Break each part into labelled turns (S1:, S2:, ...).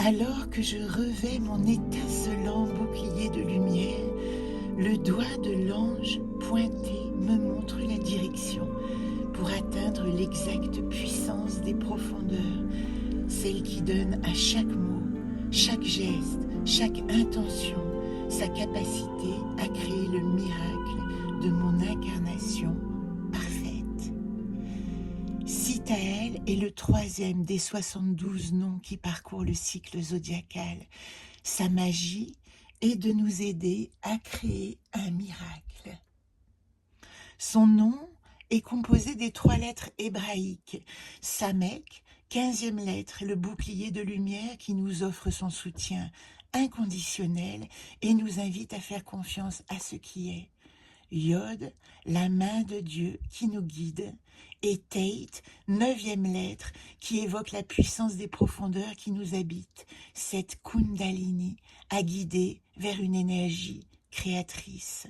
S1: Alors que je revais mon étincelant bouclier de lumière, le doigt de l'ange pointé me montre la direction pour atteindre l'exacte puissance des profondeurs, celle qui donne à chaque mot, chaque geste, chaque intention, sa capacité à créer le miracle de mon incarnation parfaite. Sitaël est le troisième des 72 noms qui parcourent le cycle zodiacal. Sa magie est de nous aider à créer un miracle. Son nom est composé des 3 lettres hébraïques. Samek, 15e lettre, le bouclier de lumière qui nous offre son soutien inconditionnel et nous invite à faire confiance à ce qui est. Yod, la main de Dieu qui nous guide, et Teit, 9e lettre, qui évoque la puissance des profondeurs qui nous habitent, cette Kundalini à guider vers une énergie créatrice.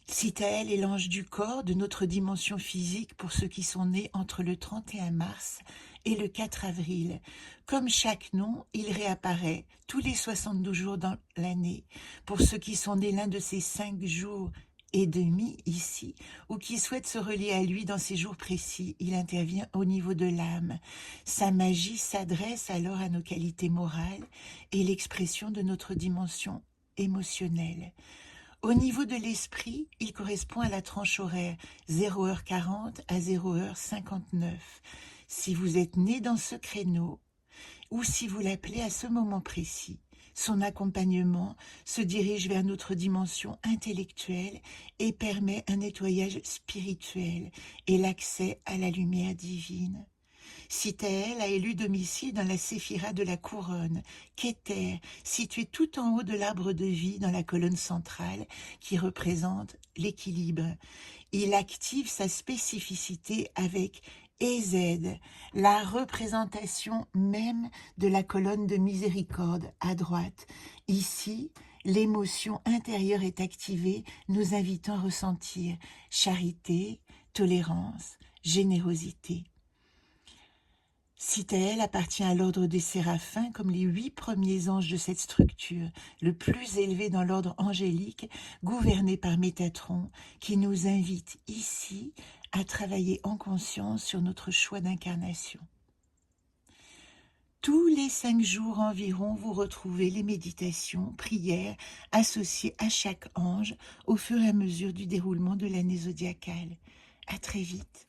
S1: Sitaël est l'ange du corps de notre dimension physique pour ceux qui sont nés entre le 31 mars et le 4 avril. Comme chaque nom, il réapparaît tous les 72 jours dans l'année. Pour ceux qui sont nés l'un de ces 5 jours et demi ici, ou qui souhaitent se relier à lui dans ces jours précis, il intervient au niveau de l'âme. Sa magie s'adresse alors à nos qualités morales et l'expression de notre dimension émotionnelle. Au niveau de l'esprit, il correspond à la tranche horaire 0h40 à 0h59. Si vous êtes né dans ce créneau, ou si vous l'appelez à ce moment précis, son accompagnement se dirige vers notre dimension intellectuelle et permet un nettoyage spirituel et l'accès à la lumière divine. Sitaël a élu domicile dans la séphira de la couronne, Keter, située tout en haut de l'arbre de vie dans la colonne centrale qui représente l'équilibre. Il active sa spécificité avec EZ, la représentation même de la colonne de miséricorde à droite. Ici, l'émotion intérieure est activée, nous invitant à ressentir charité, tolérance, générosité. Sitaël appartient à l'ordre des séraphins comme les 8 premiers anges de cette structure, le plus élevé dans l'ordre angélique, gouverné par Métatron, qui nous invite ici à travailler en conscience sur notre choix d'incarnation. Tous les 5 jours environ, vous retrouvez les méditations, prières associées à chaque ange au fur et à mesure du déroulement de l'année zodiacale. À très vite.